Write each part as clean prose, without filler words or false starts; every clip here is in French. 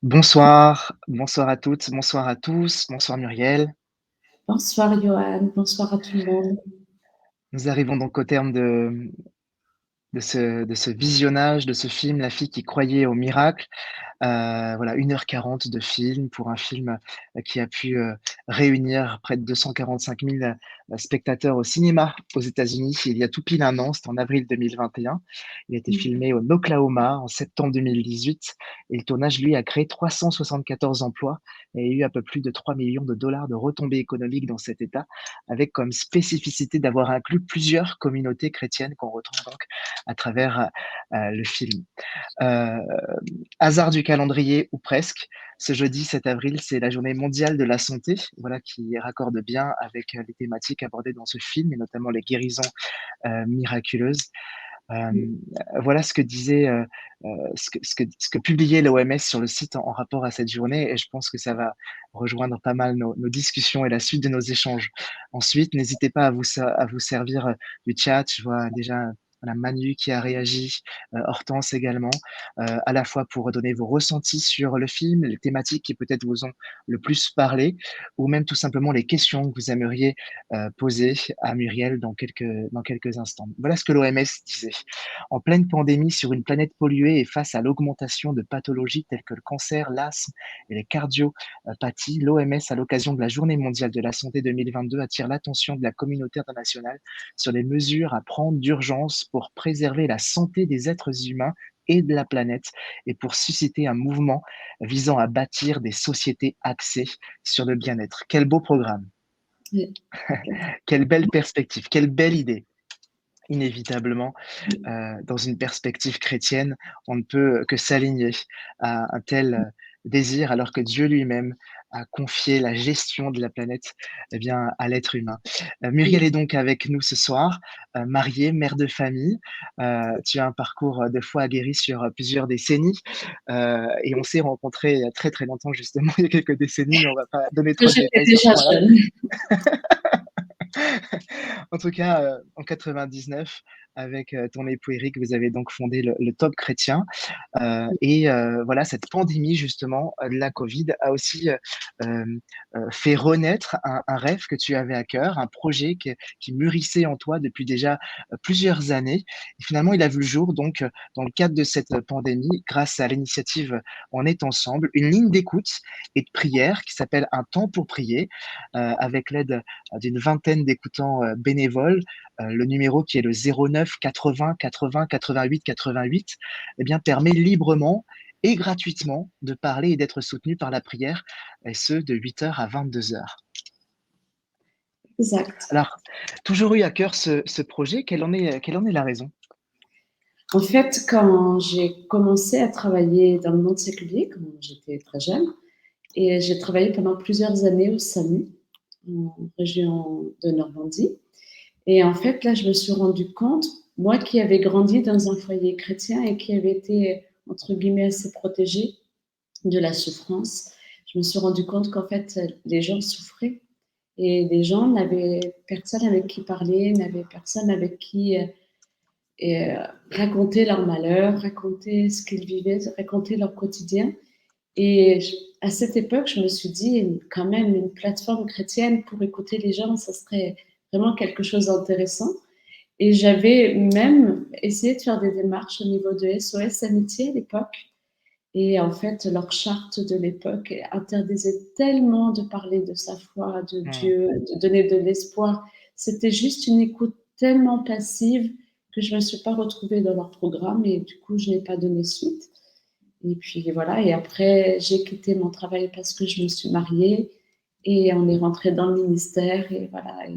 Bonsoir, bonsoir à toutes, bonsoir à tous, bonsoir Muriel. Bonsoir Johan, bonsoir à tout le monde. Nous arrivons donc au terme de ce visionnage de ce film, La fille qui croyait au miracle. Voilà, 1h40 de film pour un film, qui a pu, réunir près de 245 000 spectateurs au cinéma aux États-Unis il y a tout pile un an, c'était en avril 2021. Il a été Mmh. filmé au Oklahoma en septembre 2018 et le tournage, lui, a créé 374 emplois et eu un peu plus de 3 millions de dollars de retombées économiques dans cet État, avec comme spécificité d'avoir inclus plusieurs communautés chrétiennes qu'on retrouve donc à travers, le film. Heu, Hasard du calendrier ou presque, ce jeudi 7 avril, c'est la journée mondiale de la santé, voilà, qui raccorde bien avec, les thématiques abordées dans ce film et notamment les guérisons, miraculeuses. Hem, voilà ce que disait, ce que publiait l'OMS sur le site en rapport à cette journée et je pense que ça va rejoindre pas mal nos discussions et la suite de nos échanges. Ensuite, n'hésitez pas à vous servir, du chat. Je vois déjà, voilà, Manu qui a réagi, Hortense également, à la fois pour donner vos ressentis sur le film, les thématiques qui peut-être vous ont le plus parlé ou même tout simplement les questions que vous aimeriez, poser à Muriel dans quelques instants. Voilà ce que l'OMS disait. En pleine pandémie sur une planète polluée et face à l'augmentation de pathologies telles que le cancer, l'asthme et les cardiopathies, l'OMS, à l'occasion de la Journée mondiale de la santé 2022, attire l'attention de la communauté internationale sur les mesures à prendre d'urgence pour préserver la santé des êtres humains et de la planète et pour susciter un mouvement visant à bâtir des sociétés axées sur le bien-être. Quel beau programme, Oui. quelle belle perspective, quelle belle idée. Inévitablement, dans une perspective chrétienne, on ne peut que s'aligner à un tel, désir, alors que Dieu lui-même a confié la gestion de la planète, eh bien, à l'être humain. Muriel est donc avec nous ce soir, mariée, mère de famille. Tu as un parcours, de foi aguerri sur, plusieurs décennies, et on s'est rencontrés il y a très, très longtemps justement, il y a quelques décennies, mais on va pas donner Que trop de j'étais détails sur ce déjà point-là. jeune. En tout cas, en 99, avec, ton époux Eric, vous avez donc fondé le Top Chrétien, et voilà, cette pandémie justement, de la Covid a aussi, fait renaître un rêve que tu avais à cœur, un projet qui mûrissait en toi depuis déjà, plusieurs années et finalement il a vu le jour donc, dans le cadre de cette, pandémie grâce à l'initiative, On est ensemble, une ligne d'écoute et de prière qui s'appelle Un temps pour prier, avec l'aide d'une vingtaine d'écoutants bénévoles. Le numéro qui est le 09 80 80 88 88 eh bien, permet librement et gratuitement de parler et d'être soutenu par la prière, et ce, de 8 heures à 22 heures. Exact. Alors, toujours eu à cœur ce projet, quelle en est la raison? En fait, quand j'ai commencé à travailler dans le monde séculier, quand j'étais très jeune, et j'ai travaillé pendant plusieurs années au SAMU, en région de Normandie. Et en fait, là, je me suis rendu compte, moi qui avais grandi dans un foyer chrétien et qui avait été, entre guillemets, assez protégée de la souffrance, je me suis rendu compte qu'en fait, les gens souffraient. Et les gens n'avaient personne avec qui parler, n'avaient personne avec qui raconter leur malheur, raconter ce qu'ils vivaient, raconter leur quotidien. Et à cette époque, je me suis dit, quand même, une plateforme chrétienne pour écouter les gens, ça serait vraiment quelque chose d'intéressant. Et j'avais même essayé de faire des démarches au niveau de SOS Amitié à l'époque. Et en fait, leur charte de l'époque interdisait tellement de parler de sa foi, de Mmh. Dieu, de donner de l'espoir. C'était juste une écoute tellement passive que je ne me suis pas retrouvée dans leur programme et du coup, je n'ai pas donné suite. Et puis voilà, et après, j'ai quitté mon travail parce que je me suis mariée et on est rentré dans le ministère et voilà.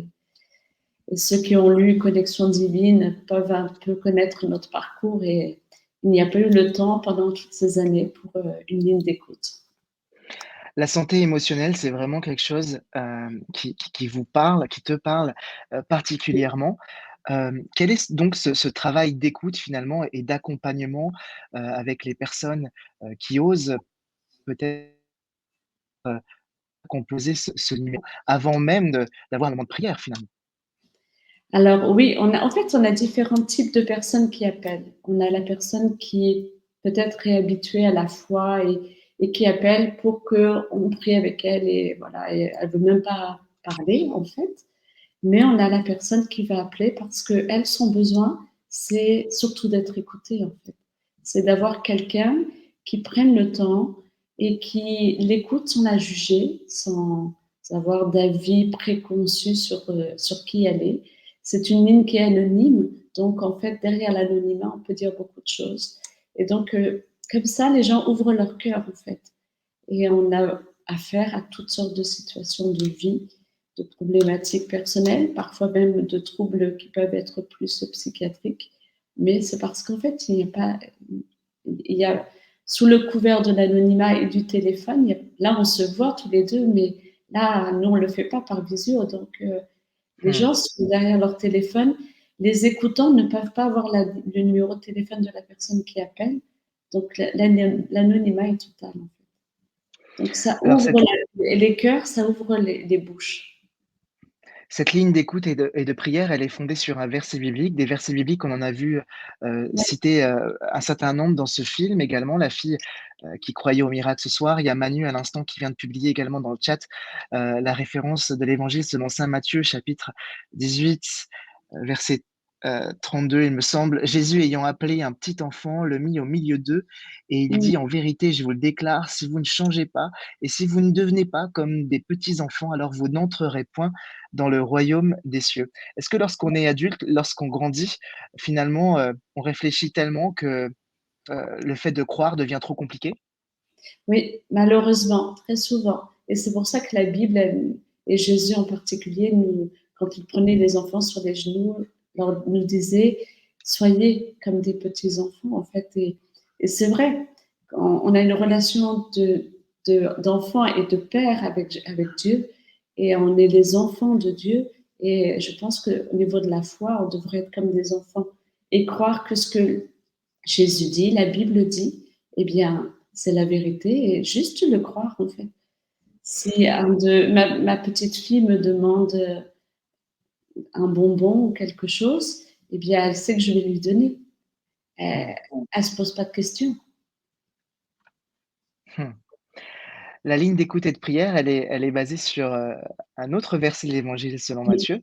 Et ceux qui ont lu Connexion divine peuvent un peu connaître notre parcours et il n'y a pas eu le temps pendant toutes ces années pour une ligne d'écoute. La santé émotionnelle, c'est vraiment quelque chose, qui vous parle, qui te parle, particulièrement. Quel est donc ce travail d'écoute finalement et d'accompagnement, avec les personnes, qui osent peut-être, composer ce numéro avant même d'avoir un moment de prière finalement? Alors oui, on a différents types de personnes qui appellent. On a la personne qui peut-être est habituée à la foi et qui appelle pour qu'on prie avec elle et voilà, et elle veut même pas parler en fait, mais on a la personne qui va appeler parce que elle, son besoin, c'est surtout d'être écoutée en fait. C'est d'avoir quelqu'un qui prenne le temps et qui l'écoute sans la juger, sans avoir d'avis préconçu sur qui elle est. C'est une ligne qui est anonyme, donc en fait, derrière l'anonymat, on peut dire beaucoup de choses. Et donc, comme ça, les gens ouvrent leur cœur en fait. Et on a affaire à toutes sortes de situations de vie, de problématiques personnelles, parfois même de troubles qui peuvent être plus psychiatriques. Mais c'est parce qu'en fait, il n'y a pas, il y a, sous le couvert de l'anonymat et du téléphone, là, on se voit tous les deux, mais là, nous, on ne le fait pas par visio. Donc, les Mmh. gens sont derrière leur téléphone. Les écoutants ne peuvent pas avoir le numéro de téléphone de la personne qui appelle. Donc, l'anonymat est total. Donc ça Alors ouvre les cœurs, ça ouvre les bouches. cette ligne d'écoute et de prière, elle est fondée sur un verset biblique. Des versets bibliques, on en a vu, Ouais. cités, un certain nombre dans ce film également. La fille, qui croyait au miracle ce soir. Il y a Manu à l'instant qui vient de publier également dans le chat, la référence de l'Évangile selon saint Matthieu chapitre 18, verset, 32 il me semble. Jésus ayant appelé un petit enfant, le mit au milieu d'eux et il Mmh. dit: «En vérité, je vous le déclare, si vous ne changez pas et si vous ne devenez pas comme des petits enfants, alors vous n'entrerez point dans le royaume des cieux». Est-ce que lorsqu'on est adulte, lorsqu'on grandit, finalement, on réfléchit tellement que, le fait de croire devient trop compliqué? Oui, malheureusement, très souvent. Et c'est pour ça que la Bible, et Jésus en particulier, quand il prenait les enfants sur les genoux, nous disait, soyez comme des petits enfants, en fait. Et c'est vrai, quand on a une relation d'enfant et de père avec Dieu, et on est les enfants de Dieu, et je pense qu'au niveau de la foi, on devrait être comme des enfants et croire que ce que Jésus dit, la Bible dit, eh bien, c'est la vérité et juste le croire en fait. Si ma petite fille me demande un bonbon ou quelque chose, eh bien, elle sait que je vais lui donner. Mmh. Elle ne se pose pas de questions. Mmh. La ligne d'écoute et de prière, elle est basée sur, un autre verset de l'Évangile selon Oui, Matthieu.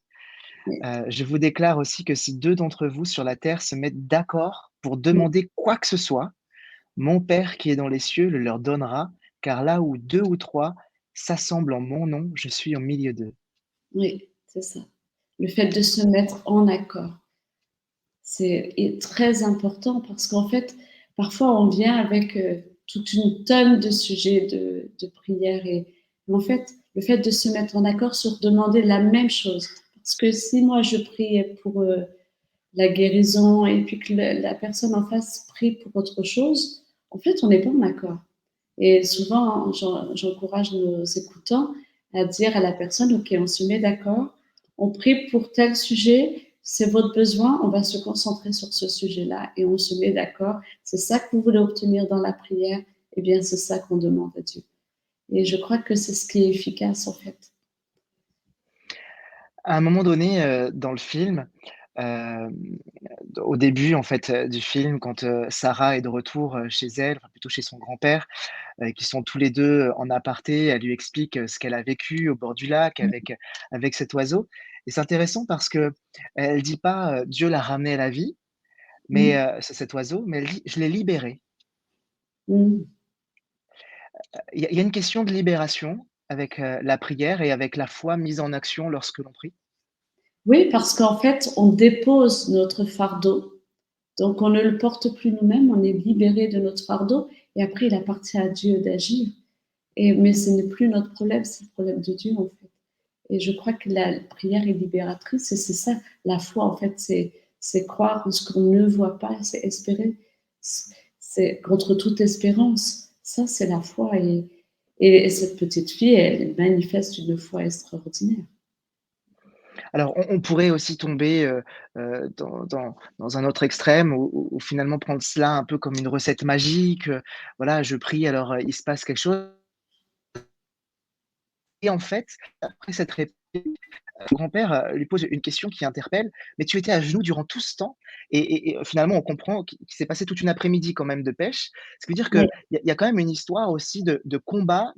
oui, Je vous déclare aussi que si 2 d'entre vous sur la terre se mettent d'accord pour oui, demander quoi que ce soit, mon Père qui est dans les cieux le leur donnera, car là où 2 ou 3 s'assemblent en mon nom, je suis au milieu d'eux. oui, c'est ça. Le fait de se mettre en accord, est très important parce qu'en fait, parfois on vient avec toute une tonne de sujets de prière et en fait, le fait de se mettre en accord sur demander la même chose. Parce que si moi je prie pour la guérison et puis que la personne en face prie pour autre chose, en fait, on n'est pas en accord. Et souvent, j'encourage nos écoutants à dire à la personne, OK, on se met d'accord, on prie pour tel sujet, c'est votre besoin, on va se concentrer sur ce sujet-là et on se met d'accord. C'est ça que vous voulez obtenir dans la prière, eh bien, c'est ça qu'on demande à Dieu. Et je crois que c'est ce qui est efficace, en fait. À un moment donné, dans le film, hem, au début, en fait, du film, quand, Sarah est de retour, chez elle, enfin plutôt chez son grand-père, qui sont tous les 2 en aparté, elle lui explique, ce qu'elle a vécu au bord du lac avec cet oiseau et c'est intéressant parce qu'elle dit pas, Dieu l'a ramené à la vie, mais, Mmh. c'est cet oiseau, mais elle dit: «Je l'ai libéré». Mmh. Il y a une question de libération avec, la prière et avec la foi mise en action lorsque l'on prie? Oui, parce qu'en fait, on dépose notre fardeau. Donc, on ne le porte plus nous-mêmes, on est libéré de notre fardeau et après, il appartient à Dieu d'agir. Mais ce n'est plus notre problème, c'est le problème de Dieu, en fait. Et je crois que la prière est libératrice et c'est ça, la foi, en fait, c'est croire en ce qu'on ne voit pas, c'est espérer. C'est contre toute espérance. Ça, c'est la foi. Et cette petite fille, elle manifeste une foi extraordinaire. Alors, on pourrait aussi tomber, dans un autre extrême où finalement prendre cela un peu comme une recette magique, voilà, je prie alors, il se passe quelque chose et en fait, après cette répétition, Son grand-père, lui pose une question qui interpelle: «Mais tu étais à genoux durant tout ce temps?» et finalement, on comprend qu'il s'est passé toute une après-midi quand même de pêche. Ce qui veut dire qu'il Oui, y a quand même une histoire aussi de combat,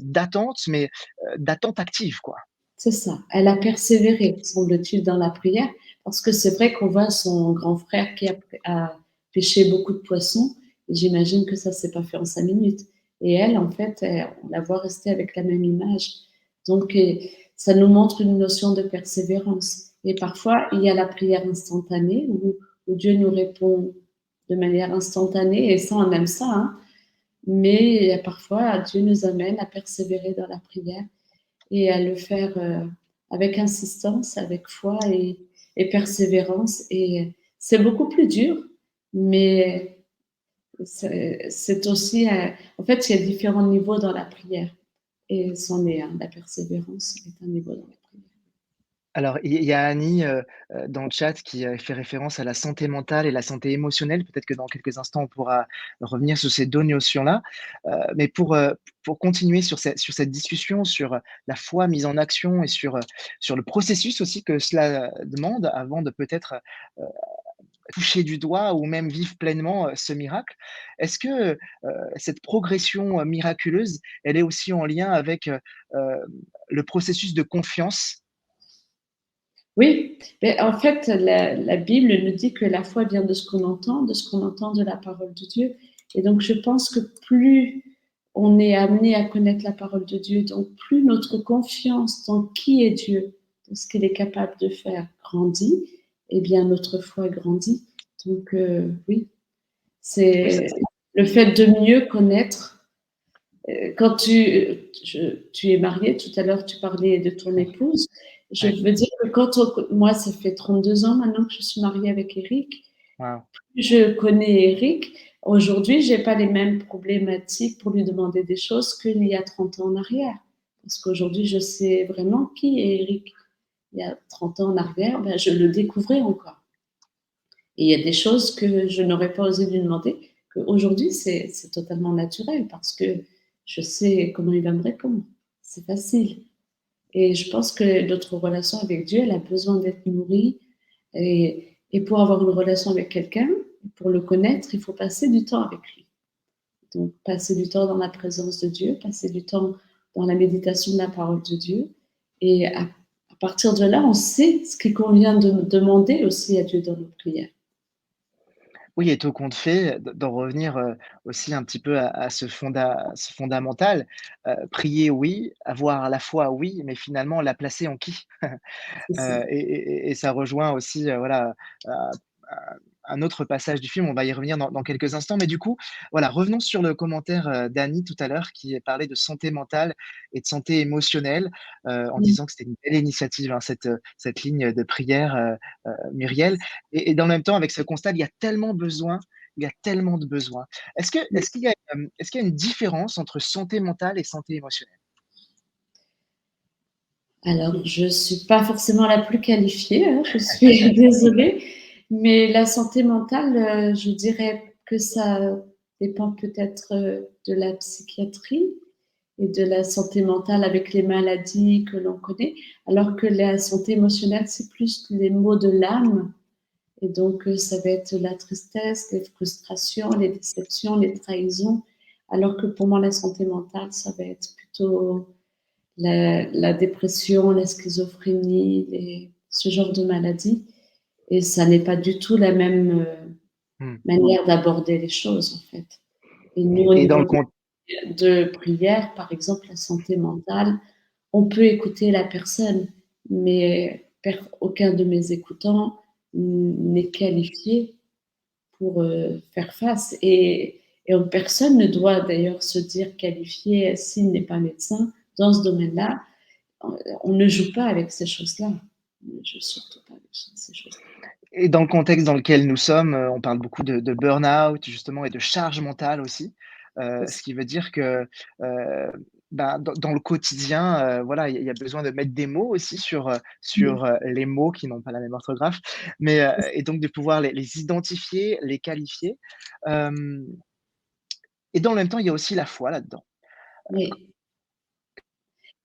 d'attente, mais d'attente active, quoi. c'est ça. Elle a persévéré, semble-t-il, dans la prière, parce que c'est vrai qu'on voit son grand frère qui a pêché beaucoup de poissons, et j'imagine que ça s'est pas fait en 5 minutes. Et elle, en fait, on la voit rester avec la même image. Donc, ça nous montre une notion de persévérance. Et parfois, il y a la prière instantanée où Dieu nous répond de manière instantanée, et ça, on aime ça, hein. Mais parfois, Dieu nous amène à persévérer dans la prière et à le faire avec insistance, avec foi et persévérance. Et c'est beaucoup plus dur, mais c'est aussi, en fait, il y a différents niveaux dans la prière. Et c'en est un, la persévérance est un niveau dans la prière. Alors, il y a Annie, dans le chat qui, fait référence à la santé mentale et la santé émotionnelle. Peut-être que dans quelques instants, on pourra revenir sur ces 2 notions-là. Mais pour continuer sur cette discussion sur la foi mise en action et sur le processus aussi que cela demande avant de peut-être, heu, toucher du doigt ou même vivre pleinement, ce miracle. Est-ce que, cette progression, miraculeuse, elle est aussi en lien avec, le processus de confiance? Oui, mais en fait, la Bible nous dit que la foi vient de ce qu'on entend, de ce qu'on entend de la parole de Dieu. Et donc, je pense que plus on est amené à connaître la parole de Dieu, donc plus notre confiance dans qui est Dieu, dans ce qu'il est capable de faire grandit, eh bien, notre foi grandit. Donc, oui, Oui, c'est le fait de mieux connaître. Quand tu es marié, tout à l'heure, tu parlais de ton épouse. Je ouais. veux dire que moi, ça fait 32 ans maintenant que je suis mariée avec Eric. Waouh. Je connais Eric. Aujourd'hui, j'ai pas les mêmes problématiques pour lui demander des choses qu'il y a 30 ans en arrière. Parce qu'aujourd'hui, je sais vraiment qui est Eric. Il y a 30 ans en arrière, ben, je le découvrais encore. Et il y a des choses que je n'aurais pas osé lui demander, qu'aujourd'hui, c'est totalement naturel parce que je sais comment il va me répondre. C'est facile. Et je pense que notre relation avec Dieu, elle a besoin d'être nourrie. Et pour avoir une relation avec quelqu'un, pour le connaître, il faut passer du temps avec lui. Donc, passer du temps dans la présence de Dieu, passer du temps dans la méditation de la parole de Dieu. Et à partir de là, on sait ce qu'il convient de demander aussi à Dieu dans nos prières. Oui et tout compte fait, d'en revenir, aussi un petit peu à ce fondamental, prier oui, avoir la foi oui, mais finalement la placer en qui? C'est ça. Et ça rejoint aussi, voilà, heu, un autre passage du film, on va y revenir dans quelques instants. Mais du coup, voilà, revenons sur le commentaire, d'Annie tout à l'heure qui parlait de santé mentale et de santé émotionnelle, en Mmh. disant que c'était une belle initiative, hein, cette ligne de prière, Muriel et dans le même temps avec ce constat, il y a tellement de besoins. Est-ce qu'il y a une différence entre santé mentale et santé émotionnelle? Alors, je suis pas forcément la plus qualifiée, hein, je suis désolée, mais la santé mentale, je dirais que ça dépend peut-être, de la psychiatrie et de la santé mentale avec les maladies que l'on connaît, alors que la santé émotionnelle, c'est plus les maux de l'âme, et donc ça va être la tristesse, les frustrations, les déceptions, les trahisons, alors que pour moi, la santé mentale, ça va être plutôt la dépression, la schizophrénie, ce genre de maladie. Et ça n'est pas du tout la même Mmh manière d'aborder les choses, en fait. Et nous, au et dans niveau le con de prière, par exemple, la santé mentale, on peut écouter la personne, mais aucun de mes écoutants n'est qualifié pour faire face. Et personne ne doit d'ailleurs se dire qualifié s'il n'est pas médecin dans ce domaine-là. On ne joue pas avec ces choses-là. On ne joue surtout pas avec ces choses-là. Et dans le contexte dans lequel nous sommes, on parle beaucoup de burn-out justement et de charge mentale aussi, ce qui veut dire que, heu, ben, dans le quotidien, voilà, il y a besoin de mettre des mots aussi sur, les mots qui n'ont pas la même orthographe, mais, et donc de pouvoir les identifier, les qualifier, hem et dans le même temps, il y a aussi la foi là-dedans. Oui.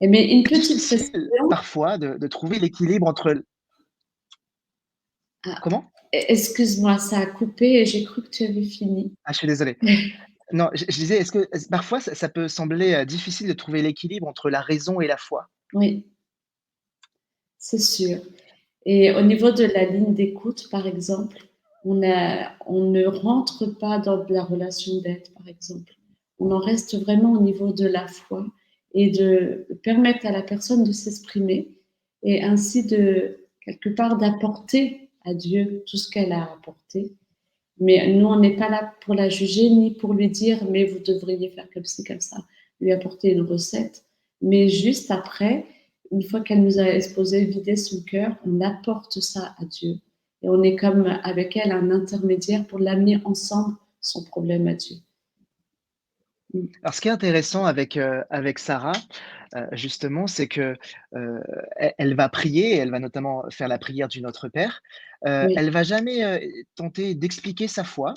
Mais une petite Difficile précision. parfois de trouver l'équilibre entre Ah, comment? excuse-moi, ça a coupé et j'ai cru que tu avais fini. Ah, je suis désolé. Non, je disais, est-ce parfois ça peut sembler, difficile de trouver l'équilibre entre la raison et la foi? Oui, c'est sûr. Et au niveau de la ligne d'écoute, par exemple, on ne rentre pas dans de la relation d'aide, par exemple. On en reste vraiment au niveau de la foi et de permettre à la personne de s'exprimer et ainsi de, quelque part, d'apporter à Dieu tout ce qu'elle a apporté. Mais nous, on n'est pas là pour la juger ni pour lui dire, mais vous devriez faire comme ci, comme ça, lui apporter une recette. Mais juste après, une fois qu'elle nous a exposé, vidé son cœur, on apporte ça à Dieu. Et on est comme avec elle un intermédiaire pour l'amener ensemble son problème à Dieu. Mm. Alors ce qui est intéressant avec Sarah, justement, c'est que, elle va prier, elle va notamment faire la prière du Notre Père. Oui, Elle va jamais, tenter d'expliquer sa foi,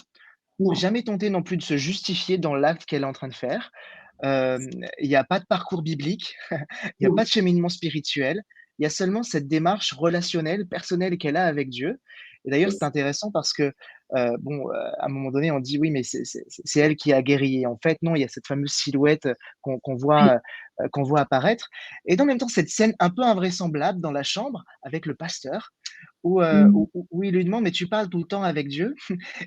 non, jamais tenter non plus de se justifier dans l'acte qu'elle est en train de faire. Il y a pas de parcours biblique, il y a pas non. de cheminement spirituel. Il y a seulement cette démarche relationnelle, personnelle qu'elle a avec Dieu. Et d'ailleurs, c'est intéressant parce que, bon, à un moment donné, on dit: «Oui, mais c'est elle qui a guéri» et en fait, non, il y a cette fameuse silhouette, Oui, qu'on voit apparaître et en même temps, cette scène un peu invraisemblable dans la chambre avec le pasteur où, mm. il lui demande: «Mais tu parles tout le temps avec Dieu?»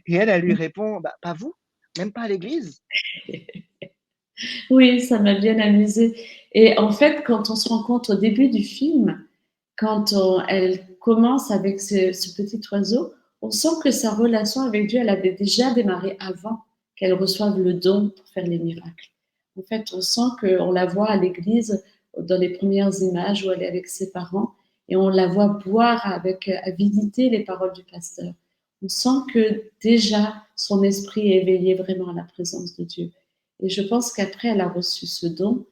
et elle lui répond: «Bah, pas vous, même pas à l'église». Oui, ça m'a bien amusée. Et en fait, quand on se rend compte au début du film, elle commence avec ce petit oiseau, on sent que sa relation avec Dieu, elle avait déjà démarré avant qu'elle reçoive le don pour faire les miracles. En fait, on sent qu'on la voit à l'église dans les premières images où elle est avec ses parents et on la voit boire avec avidité les paroles du pasteur. On sent que déjà son esprit est éveillé vraiment à la présence de Dieu. Et je pense qu'après, elle a reçu ce don,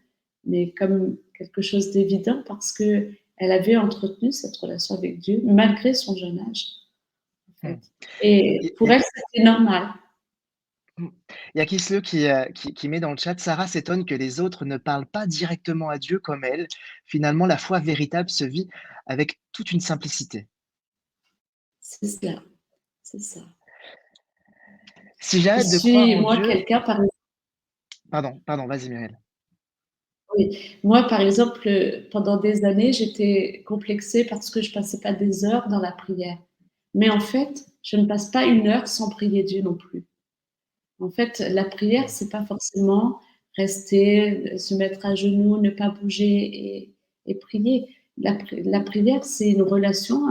mais comme quelque chose d'évident parce que elle avait entretenu cette relation avec Dieu malgré son jeune âge, en fait. Mmh. Et Il y pour a elle, c'était normal. Mmh. Il y a Kisle qui met dans le chat: «Sarah s'étonne que les autres ne parlent pas directement à Dieu comme elle. Finalement, la foi véritable se vit avec toute une simplicité». C'est cela, c'est ça. Si Je j'arrête de croire suis, en moi, Dieu quelqu'un, par pardon, vas-y Muriel. oui, moi, par exemple, pendant des années, j'étais complexée parce que je passais pas des heures dans la prière. Mais en fait, je ne passe pas une heure sans prier Dieu non plus. En fait, la prière, Mmh. c'est pas forcément rester, se mettre à genoux, ne pas bouger et prier. La prière, c'est une relation,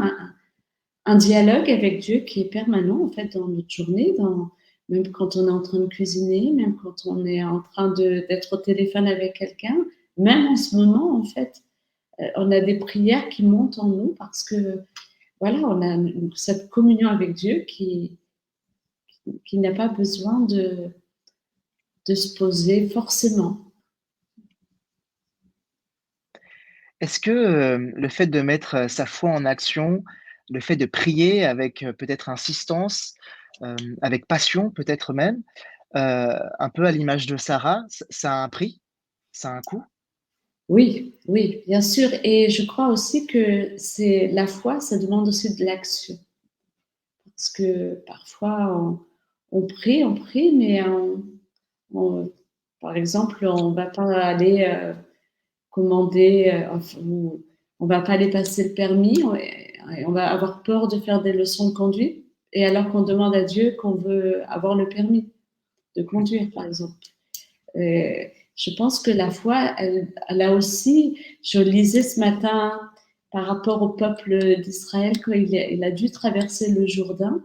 un dialogue avec Dieu qui est permanent en fait dans notre journée, même quand on est en train de cuisiner, même quand on est en train d'être au téléphone avec quelqu'un, même en ce moment en fait, on a des prières qui montent en nous parce que voilà, on a cette communion avec Dieu qui n'a pas besoin de se poser forcément. Est-ce que, le fait de mettre, sa foi en action, le fait de prier avec, peut-être insistance, avec passion peut-être même, un peu à l'image de Sarah, ça a un prix? Ça a un coût? Oui, oui, bien sûr. Et je crois aussi que c'est la foi, ça demande aussi de l'action. Parce que parfois, on prie, mais par exemple, on va pas aller commander, ou on va pas aller passer le permis, et on va avoir peur de faire des leçons de conduite, et alors qu'on demande à Dieu qu'on veut avoir le permis de Mmh. conduire, par exemple. Je pense que la foi, elle a aussi, je lisais ce matin par rapport au peuple d'Israël quand il a dû traverser le Jourdain.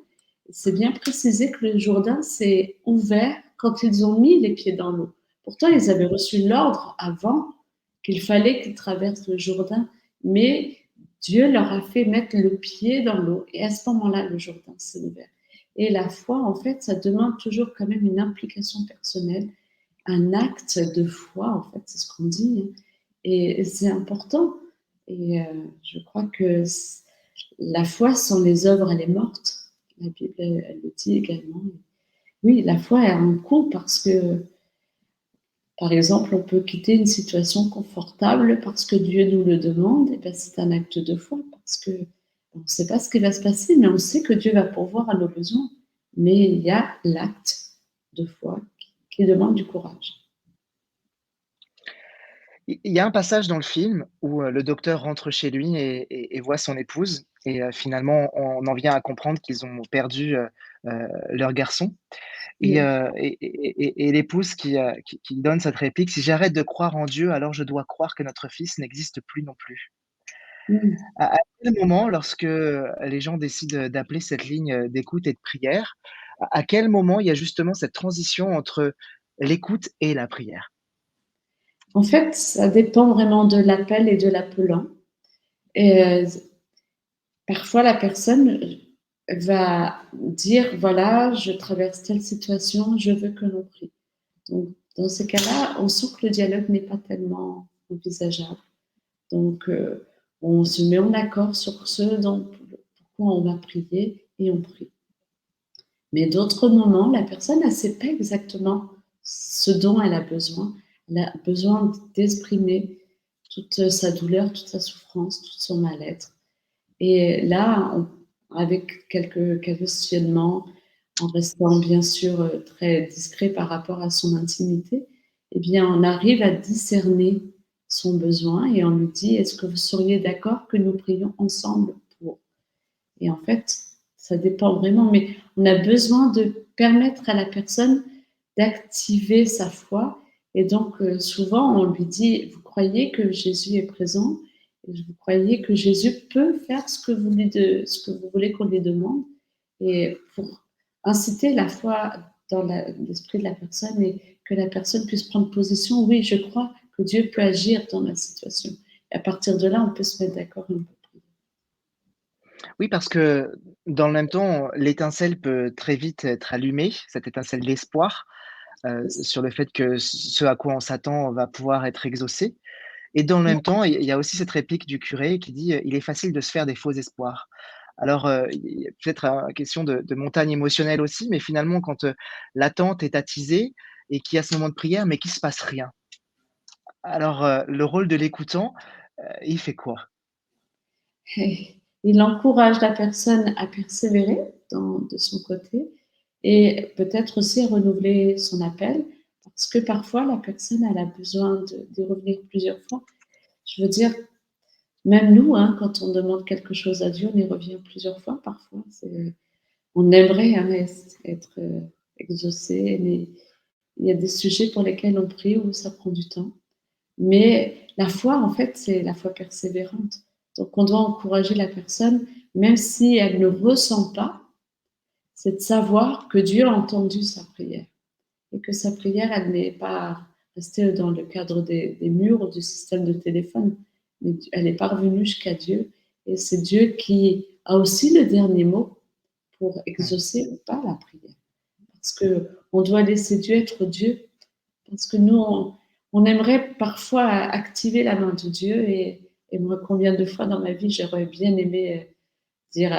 C'est bien précisé que le Jourdain s'est ouvert quand ils ont mis les pieds dans l'eau. Pourtant, Mmh. ils avaient reçu l'ordre avant qu'il fallait qu'ils traversent le Jourdain, mais Dieu leur a fait mettre le pied dans l'eau et à ce moment-là, le Jourdain s'est ouvert. Et la foi, en fait, ça demande toujours quand même une implication personnelle, un acte de foi, en fait, c'est ce qu'on dit, hein. Et c'est important. Et je crois que la foi sans les œuvres, elle est morte. La Bible, elle le dit également. Oui, la foi a un coût parce que Par exemple, on peut quitter une situation confortable parce que Dieu nous le demande, et ben, c'est un acte de foi parce que on ne sait pas ce qui va se passer, mais on sait que Dieu va pourvoir à nos besoins. Mais il y a l'acte de foi qui demande du courage. Il y a un passage dans le film où, le docteur rentre chez lui et voit son épouse et finalement on en vient à comprendre qu'ils ont perdu, leur garçon Oui. et l'épouse qui donne cette réplique: «Si j'arrête de croire en Dieu, alors je dois croire que notre fils n'existe plus non plus». Mmh. À quel moment, lorsque, les gens décident, d'appeler cette ligne, d'écoute et de prière, à quel moment il y a justement cette transition entre l'écoute et la prière? En fait, ça dépend vraiment de l'appel et de l'appelant. Et parfois la personne va dire: «Voilà, je traverse telle situation, je veux que l'on prie». Donc dans ces cas-là, on sent que le dialogue n'est pas tellement envisageable. Donc on se met en accord sur ce dont pourquoi on va prier et on prie. Mais d'autres moments, la personne, elle ne sait pas exactement ce dont elle a besoin. Elle a besoin d'exprimer toute sa douleur, toute sa souffrance, tout son mal-être. Et là, avec quelques questionnements, en restant bien sûr très discret par rapport à son intimité, eh bien, on arrive à discerner son besoin et on lui dit: «Est-ce que vous seriez d'accord que nous prions ensemble pour?» Et en fait, ça dépend vraiment, mais on a besoin de permettre à la personne d'activer sa foi. Et donc, souvent, on lui dit: «Vous croyez que Jésus est présent? Et vous croyez que Jésus peut faire ce que vous voulez qu'on lui demande?» Et pour inciter la foi dans l'esprit de la personne et que la personne puisse prendre position: «Oui, je crois que Dieu peut agir dans ma situation». Et à partir de là, on peut se mettre d'accord et on peut prier. Oui, parce que dans le même temps, l'étincelle peut très vite être allumée, cette étincelle d'espoir, sur le fait que ce à quoi on s'attend va pouvoir être exaucé et dans le même temps, il y a aussi cette réplique du curé qui dit, «Il est facile de se faire des faux espoirs». Alors, il y a peut-être une question de montagne émotionnelle aussi, mais finalement quand, l'attente est attisée et qu'il y a ce moment de prière, mais qu'il se passe rien. Alors, le rôle de l'écoutant, il fait quoi? Et il encourage la personne à persévérer de son côté et peut-être aussi renouveler son appel parce que parfois la personne elle a besoin de revenir plusieurs fois. Je veux dire, même nous, hein, quand on demande quelque chose à Dieu, on y revient plusieurs fois parfois. On aimerait hein, être exaucé, mais il y a des sujets pour lesquels on prie où ça prend du temps. Mais la foi, en fait, c'est la foi persévérante. Donc, on doit encourager la personne, même si elle ne ressent pas, c'est de savoir que Dieu a entendu sa prière et que sa prière, elle n'est pas restée dans le cadre des murs ou du système de téléphone, mais elle est parvenue jusqu'à Dieu. Et c'est Dieu qui a aussi le dernier mot pour Mmh. exaucer ou pas la prière. Parce qu'on doit laisser Dieu être Dieu. Parce que nous, on aimerait parfois activer la main de Dieu et moi, combien de fois dans ma vie, j'aurais bien aimé dire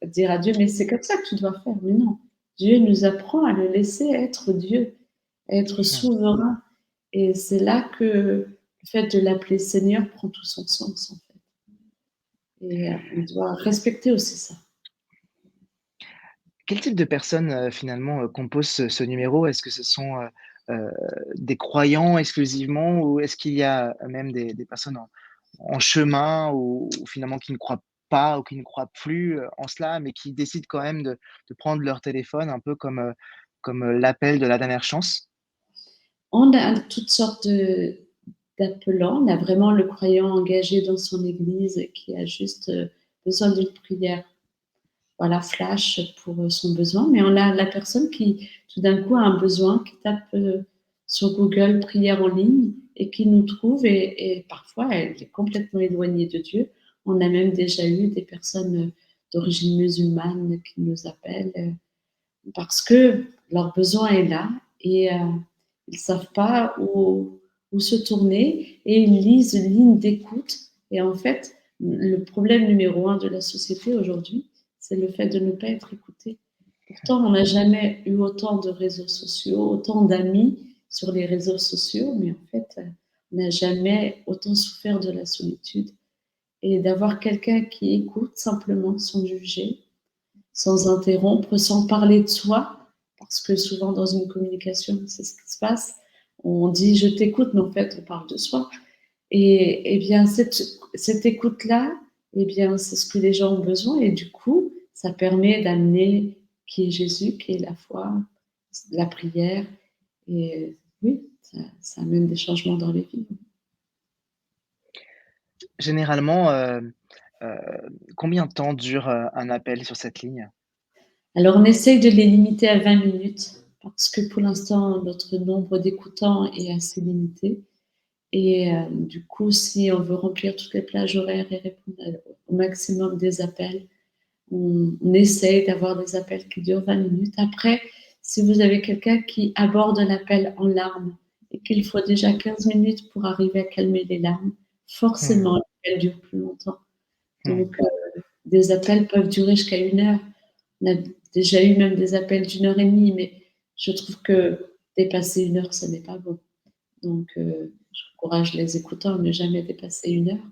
dire à Dieu, mais c'est comme ça que tu dois faire. Mais non, Dieu nous apprend à le laisser être Dieu, à être Mmh. souverain. Et c'est là que le fait de l'appeler Seigneur prend tout son sens, en fait. Et on doit respecter aussi ça. Quel type de personnes, finalement, composent ce numéro? Est-ce que ce sont, des croyants exclusivement ou est-ce qu'il y a même des personnes en chemin ou finalement qui ne croient pas ou qui ne croient plus, en cela, mais qui décident quand même de prendre leur téléphone un peu comme, l'appel de la dernière chance? On a toutes sortes d'appelants. On a vraiment le croyant engagé dans son église qui a juste besoin d'une prière, voilà, flash pour son besoin. Mais on a la personne qui, tout d'un coup, a un besoin, qui tape sur Google prière en ligne et qui nous trouve. Et parfois, elle est complètement éloignée de Dieu. On a même déjà eu des personnes d'origine musulmane qui nous appellent parce que leur besoin est là et ils ne savent pas où se tourner et ils lisent ligne d'écoute. Et en fait, le problème numéro un de la société aujourd'hui, c'est le fait de ne pas être écouté. Pourtant, on n'a jamais eu autant de réseaux sociaux, autant d'amis sur les réseaux sociaux, mais en fait, on n'a jamais autant souffert de la solitude et d'avoir quelqu'un qui écoute simplement sans juger, sans interrompre, sans parler de soi, parce que souvent dans une communication, c'est ce qui se passe. On dit je t'écoute, mais en fait, on parle de soi. Et bien, cette écoute-là, eh bien, c'est ce que les gens ont besoin. Et du coup, ça permet d'amener qui est Jésus, qui est la foi, la prière. Et oui, ça amène des changements dans les vies. Généralement, heu, combien de temps dure, un appel sur cette ligne? Alors, on essaye de les limiter à 20 minutes parce que pour l'instant, notre nombre d'écoutants est assez limité. Et du coup, si on veut remplir toutes les plages horaires et répondre au maximum des appels, on essaye d'avoir des appels qui durent 20 minutes. Après, si vous avez quelqu'un qui aborde l'appel en larmes et qu'il faut déjà 15 minutes pour arriver à calmer les larmes, Mmh. forcément, l'appel dure plus longtemps. Mmh. Donc, des appels peuvent durer jusqu'à 1 heure. On a déjà eu même des appels d'1 heure et demie, mais je trouve que dépasser 1 heure, ce n'est pas bon. Donc, j'encourage les écoutants à ne jamais dépasser 1 heure.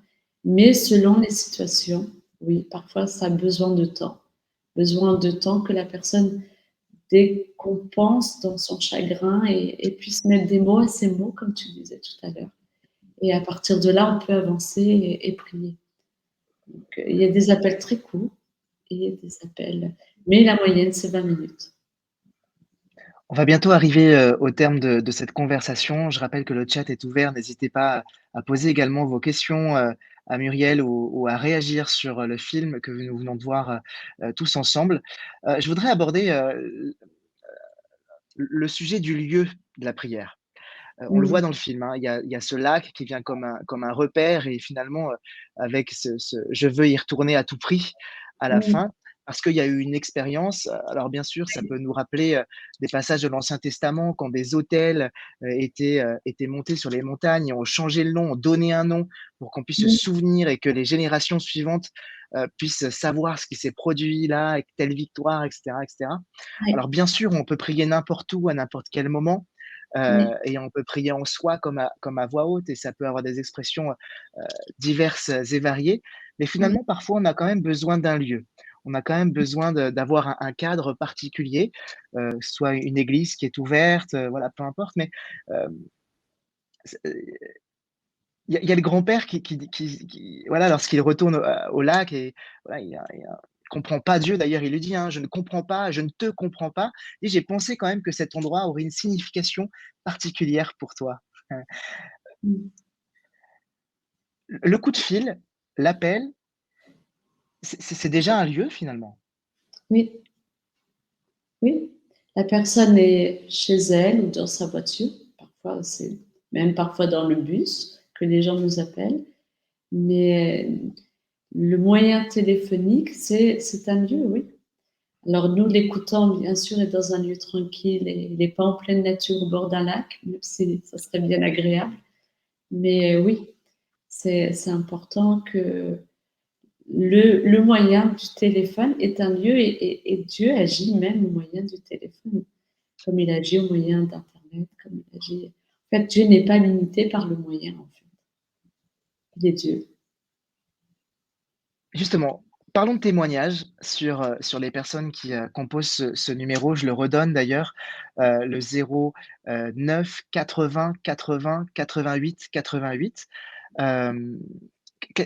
Mais selon les situations, oui, parfois ça a besoin de temps que la personne décompense dans son chagrin et puisse mettre des mots à ses mots, comme tu disais tout à l'heure. Et à partir de là, on peut avancer et prier. Donc, il y a des appels très courts et il y a des appels, mais la moyenne, c'est 20 minutes. On va bientôt arriver, au terme de cette conversation. Je rappelle que le chat est ouvert. N'hésitez pas à poser également vos questions, à Muriel ou à réagir sur, le film que nous venons de voir, tous ensemble. Je voudrais aborder, le sujet du lieu de la prière. On le voit Mmh. dans le film, hein, il y a ce lac qui vient comme un repère et finalement, avec ce «je veux y retourner à tout prix» à la Mmh. fin, parce qu'il y a eu une expérience. Alors bien sûr, ça peut nous rappeler, des passages de l'Ancien Testament quand des autels, étaient montés sur les montagnes et ont changé le nom, ont donné un nom pour qu'on puisse se Mmh. souvenir et que les générations suivantes, puissent savoir ce qui s'est produit là, avec telle victoire et cetera et cetera. Ouais, Alors bien sûr, on peut prier n'importe où, à n'importe quel moment, ouais. et on peut prier en soi comme à voix haute et ça peut avoir des expressions, diverses et variées. Mais Oui, finalement, parfois, on a quand même besoin d'un lieu. On a quand même besoin d'avoir un cadre particulier, soit une église qui est ouverte, voilà, peu importe. Mais, hem, c il y a le grand-père qui voilà, lorsqu'il retourne au lac et voilà, il comprend pas Dieu. D'ailleurs, il lui dit, hein: «Je ne comprends pas, je ne te comprends pas» et j'ai pensé quand même que cet endroit aurait une signification particulière pour toi. mmh. Le coup de fil, l'appel, c'est déjà un lieu finalement. Oui, oui. La personne est chez elle ou dans sa voiture. Parfois, c'est même parfois dans le bus que les gens nous appellent. Mais le moyen téléphonique, c'est un lieu, oui. Alors nous, l'écoutant, bien sûr, est dans un lieu tranquille et il n'est pas en pleine nature au bord d'un lac, même si ça serait bien agréable. Mais oui, c'est important que le moyen du téléphone est un lieu et Dieu agit même au moyen du téléphone, comme il agit au moyen d'internet, comme il agit en fait, Dieu n'est pas limité par le moyen, en fait. Il est Dieu. Justement, parlons de témoignages sur les personnes qui, composent ce numéro. Je le redonne d'ailleurs, le 0, 9 80 80 88 88. Hem,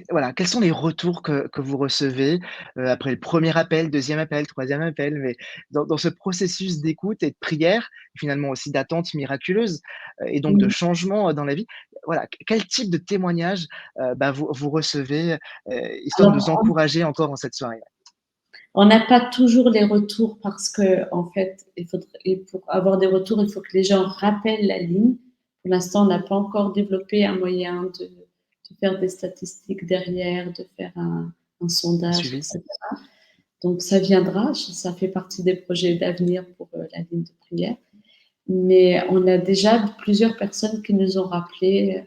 voilà, quels sont les retours que vous recevez, après le premier appel, deuxième appel, troisième appel, mais dans ce processus d'écoute et de prière, finalement aussi d'attente miraculeuse, et donc de Mmh. changement, dans la vie? Voilà, quel type de témoignage, bah, vous recevez, histoire de nous Alors encourager encore en cette soirée? on n'a pas toujours les retours parce qu'en fait, et pour avoir des retours, il faut que les gens rappellent la ligne. Pour l'instant, on n'a pas encore développé un moyen de faire des statistiques derrière, de faire un Un sondage, et suivi? cetera. Donc ça viendra, ça fait partie des projets d'avenir pour, la ligne de prière. Mais on a déjà plusieurs personnes qui nous ont rappelé.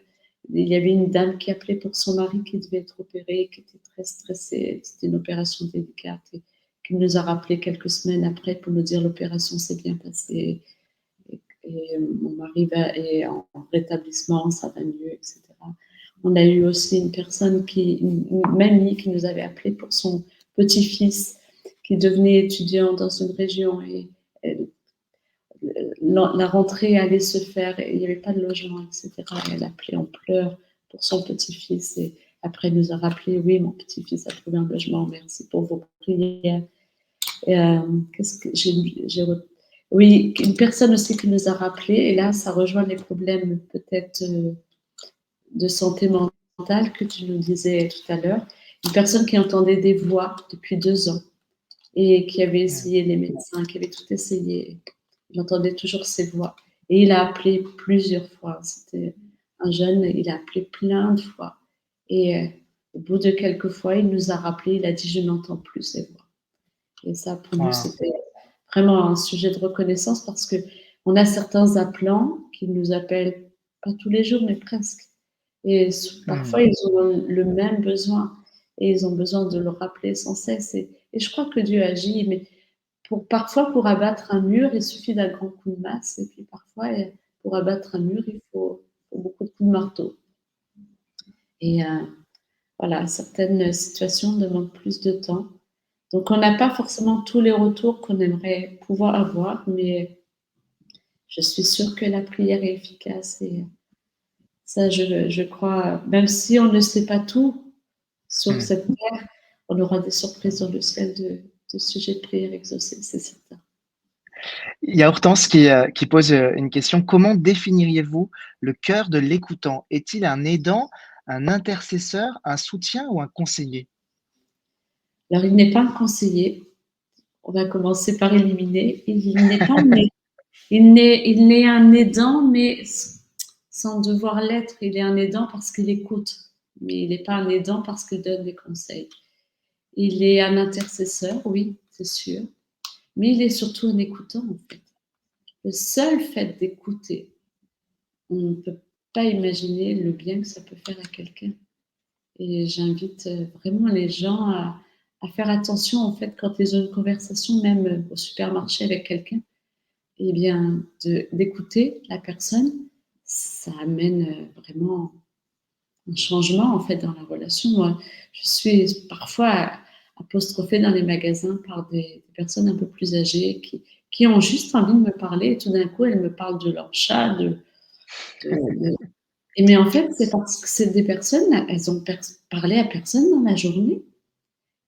Il y avait une dame qui appelait pour son mari qui devait être opéré, qui était très stressée. C'était une opération délicate et qui nous a rappelé quelques semaines après pour nous dire l'opération s'est bien passée. Et mon mari est en rétablissement, ça va mieux, etc. On a eu aussi une mamie qui nous avait appelé pour son petit-fils qui devenait étudiant dans une région et la rentrée allait se faire et il n'y avait pas de logement, etc. Et elle appelait en pleurs pour son petit-fils et après elle nous a rappelé, oui, mon petit-fils a trouvé un logement, merci pour vos prières. Et, qu'est-ce que oui, une personne aussi qui nous a rappelé, et là, ça rejoint les problèmes peut-être de santé mentale que tu nous disais tout à l'heure. Une personne qui entendait des voix depuis 2 ans et qui avait essayé les médecins, qui avait tout essayé. Il entendait toujours ces voix. Et il a appelé plusieurs fois. C'était un jeune, il a appelé plein de fois. Et au bout de quelques fois, il nous a rappelé, il a dit, je n'entends plus ces voix. Et ça, pour nous, c'était vraiment un sujet de reconnaissance parce que on a certains appelants qui nous appellent pas tous les jours, mais presque. Et parfois, ils ont le même besoin et ils ont besoin de le rappeler sans cesse. Et je crois que Dieu agit, mais parfois, pour abattre un mur, il suffit d'un grand coup de masse. Et puis parfois, pour abattre un mur, il faut beaucoup de coups de marteau. Et voilà, certaines situations demandent plus de temps. Donc, on n'a pas forcément tous les retours qu'on aimerait pouvoir avoir, mais je suis sûre que la prière est efficace. Et ça, je crois, même si on ne sait pas tout sur cette terre, on aura des surprises dans le ciel de sujets de prière exaucés, c'est certain. Il y a Hortense qui pose, une question: «Comment définiriez-vous le cœur de l'écoutant? Est-il un aidant, un intercesseur, un soutien ou un conseiller?» Alors, il n'est pas un conseiller. On va commencer par éliminer. Il n'est pas un aidant. Il est un aidant, mais sans devoir l'être. Il est un aidant parce qu'il écoute, mais il n'est pas un aidant parce qu'il donne des conseils. Il est un intercesseur, oui, c'est sûr, mais il est surtout un écoutant, en fait. Le seul fait d'écouter, on ne peut pas imaginer le bien que ça peut faire à quelqu'un. Et j'invite vraiment les gens à faire attention, en fait, quand ils ont une conversation, même au supermarché avec quelqu'un, eh bien, d'écouter la personne, ça amène vraiment un changement, en fait, dans la relation. Moi, je suis parfois apostrophée dans les magasins par des personnes un peu plus âgées qui ont juste envie de me parler et tout d'un coup, elles me parlent de leur chat, mais en fait, c'est parce que c'est des personnes, elles ont parlé à personne dans la journée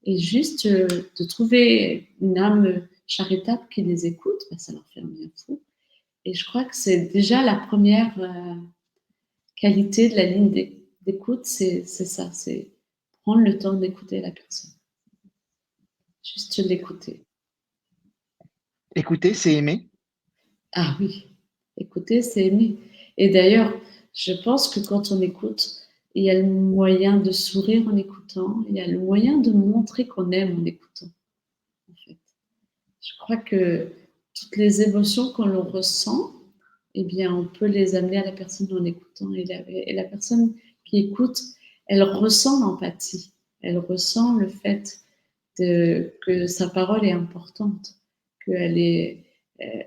et juste de trouver une âme charitable qui les écoute, bah, ça leur fait un bien fou. Et je crois que c'est déjà la première qualité de la ligne d'écoute, c'est ça, c'est prendre le temps d'écouter la personne. Juste l'écouter. Écouter, c'est aimer? Ah oui, écouter, c'est aimer. Et d'ailleurs, je pense que quand on écoute, il y a le moyen de sourire en écoutant, il y a le moyen de montrer qu'on aime en écoutant, en fait. Je crois que toutes les émotions que l'on ressent, eh bien, on peut les amener à la personne en écoutant. Et la personne qui écoute, elle ressent l'empathie. Elle ressent le fait que sa parole est importante, qu'elle est, euh,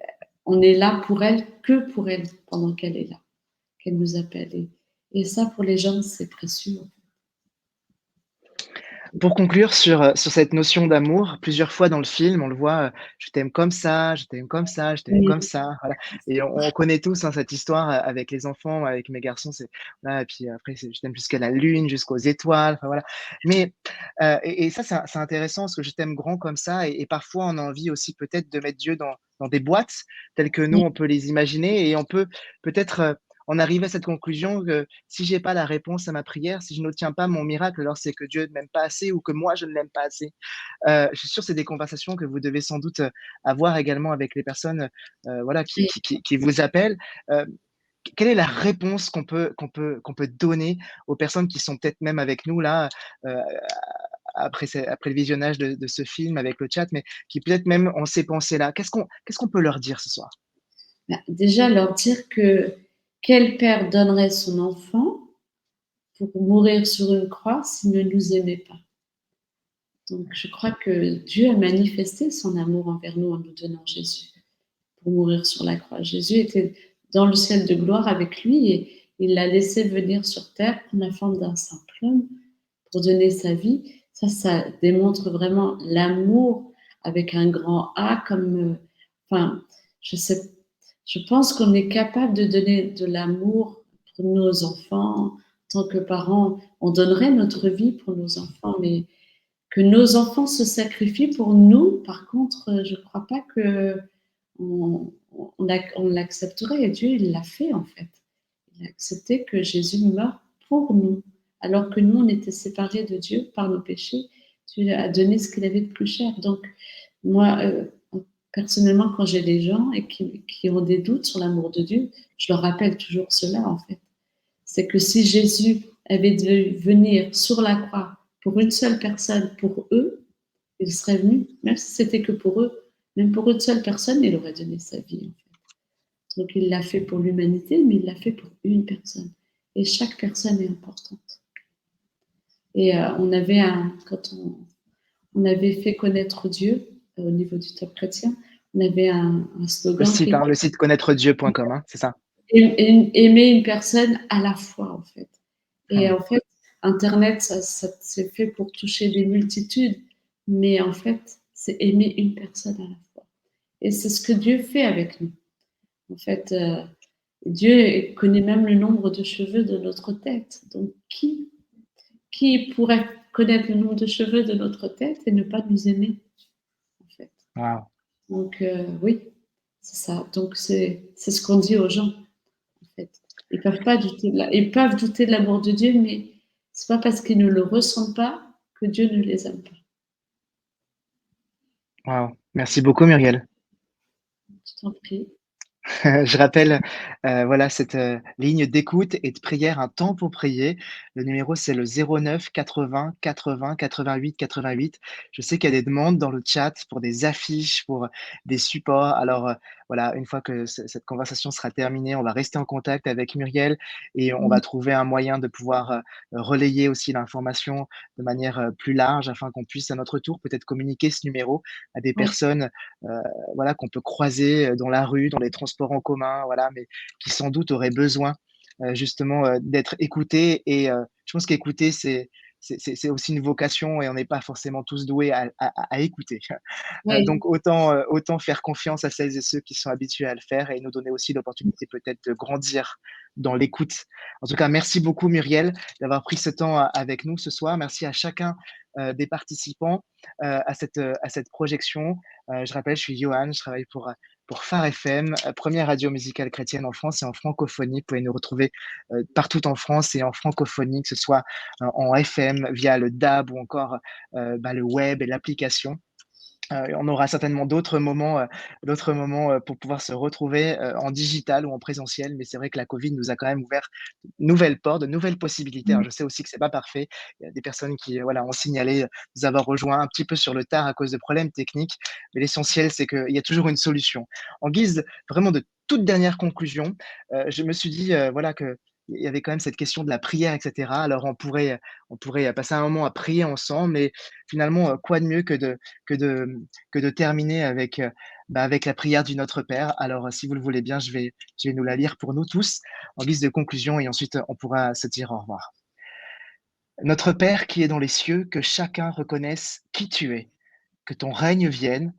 on est là pour elle, que pour elle, pendant qu'elle est là, qu'elle nous appelle. Et ça, pour les gens, c'est précieux. Pour conclure sur cette notion d'amour, plusieurs fois dans le film, on le voit, «Je t'aime comme ça, je t'aime comme ça, je t'aime Oui, comme ça», voilà et on connaît tous, hein, cette histoire, avec les enfants, avec mes garçons, c'est voilà et puis après c'est «Je t'aime jusqu'à la lune, jusqu'aux étoiles», enfin voilà. Mais et ça c'est intéressant parce que «Je t'aime grand comme ça» et parfois on a envie aussi peut-être de mettre Dieu dans des boîtes telles que nous oui, on peut les imaginer et on peut peut-être, en arriver à cette conclusion que si j'ai pas la réponse à ma prière, si je n'obtiens pas mon miracle, alors c'est que Dieu ne m'aime pas assez ou que moi je ne l'aime pas assez. Je suis sûr que c'est des conversations que vous devez sans doute, avoir également avec les personnes, voilà qui vous appellent. Heu, Quelle est la réponse qu'on peut donner aux personnes qui sont peut-être même avec nous là, heu, après le visionnage de ce film avec le chat, mais qui peut-être même ont ces pensées-là? Qu'est-ce qu'on peut leur dire ce soir? bah, déjà, leur dire que quel père donnerait son enfant pour mourir sur une croix s'il ne nous aimait pas. Donc, je crois que Dieu a manifesté son amour envers nous en nous donnant Jésus pour mourir sur la croix. Jésus était dans le ciel de gloire avec lui et il l'a laissé venir sur terre prendre la forme d'un simple homme pour donner sa vie. Ça démontre vraiment l'amour avec un grand A comme, enfin, je sais, je pense qu'on est capable de donner de l'amour pour nos enfants. En tant que parents, on donnerait notre vie pour nos enfants, mais que nos enfants se sacrifient pour nous, par contre, je ne crois pas que on l'accepterait. Et Dieu, il l'a fait en fait. Il a accepté que Jésus meure pour nous, alors que nous, on était séparés de Dieu par nos péchés. Dieu a donné ce qu'il avait de plus cher. Donc, moi, personnellement, quand j'ai des gens et qui ont des doutes sur l'amour de Dieu, je leur rappelle toujours cela en fait. C'est que si Jésus avait dû venir sur la croix pour une seule personne, pour eux, il serait venu, même si c'était que pour eux, même pour une seule personne, il aurait donné sa vie. En fait. Donc il l'a fait pour l'humanité, mais il l'a fait pour une personne. Et chaque personne est importante. Et quand on avait fait connaître Dieu au niveau du Top chrétien, on avait un slogan qui était Le site connaîtredieu.com, hein, c'est ça? aimer une personne à la fois, en fait. Et Mmh. en fait, Internet, c'est fait pour toucher des multitudes, mais en fait, c'est aimer une personne à la fois. Et c'est ce que Dieu fait avec nous. En fait, Dieu connaît même le nombre de cheveux de notre tête. Donc, qui pourrait connaître le nombre de cheveux de notre tête et ne pas nous aimer, en fait? Waouh! Donc, oui, c'est ça. Donc, c'est ce qu'on dit aux gens, en fait. Ils peuvent douter de l'amour de Dieu, mais c'est pas parce qu'ils ne le ressentent pas que Dieu ne les aime pas. Waouh! Merci beaucoup Muriel. Je t'en prie. Je rappelle, voilà cette, ligne d'écoute et de prière, un temps pour prier. Le numéro, c'est le 09 80 80 88 88. Je sais qu'il y a des demandes dans le chat pour des affiches, pour des supports. Alors, voilà, une fois que cette conversation sera terminée, on va rester en contact avec Muriel et on Mmh. va trouver un moyen de pouvoir, relayer aussi l'information de manière, plus large afin qu'on puisse à notre tour peut-être communiquer ce numéro à des Oui, personnes, heu voilà, qu'on peut croiser, dans la rue, dans les transports en commun, voilà, mais qui sans doute auraient besoin, justement, d'être écoutés et je pense qu'écouter, c'est aussi une vocation et on n'est pas forcément tous doués à écouter. oui. Donc autant faire confiance à celles et ceux qui sont habitués à le faire et nous donner aussi l'opportunité peut-être de grandir dans l'écoute. En tout cas, merci beaucoup Muriel d'avoir pris ce temps avec nous ce soir. Merci à chacun, des participants, à cette projection. Je rappelle, je suis Johan, je travaille pour Phare FM, première radio musicale chrétienne en France et en francophonie. Vous pouvez nous retrouver, partout en France et en francophonie, que ce soit, en FM via le DAB ou encore, le web et l'application. On aura certainement d'autres moments, pour pouvoir se retrouver, en digital ou en présentiel, mais c'est vrai que la Covid nous a quand même ouvert de nouvelles portes, de nouvelles possibilités. Alors Mmh. je sais aussi que c'est pas parfait. Il y a des personnes qui, voilà, ont signalé, nous avoir rejoints un petit peu sur le tard à cause de problèmes techniques, mais l'essentiel, c'est qu'il y a toujours une solution. En guise vraiment de toute dernière conclusion, je me suis dit, voilà, qu'il y avait quand même cette question de la prière et cetera. Alors on pourrait passer un moment à prier ensemble, mais finalement, quoi de mieux que de que de terminer avec, avec la prière du Notre Père. Alors, si vous le voulez bien, je vais nous la lire pour nous tous en guise de conclusion et ensuite on pourra se dire au revoir. Notre Père qui es dans les cieux, que chacun reconnaisse qui tu es, que ton règne vienne,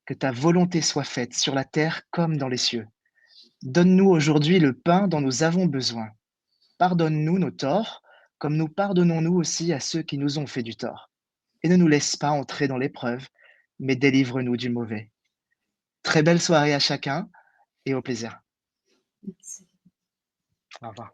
que ta volonté soit faite sur la terre comme dans les cieux. Donne-nous aujourd'hui le pain dont nous avons besoin. Pardonne-nous nos torts, comme nous pardonnons nous aussi à ceux qui nous ont fait du tort. Et ne nous laisse pas entrer dans l'épreuve, mais délivre-nous du mauvais. Très belle soirée à chacun et au plaisir. Merci. Au revoir.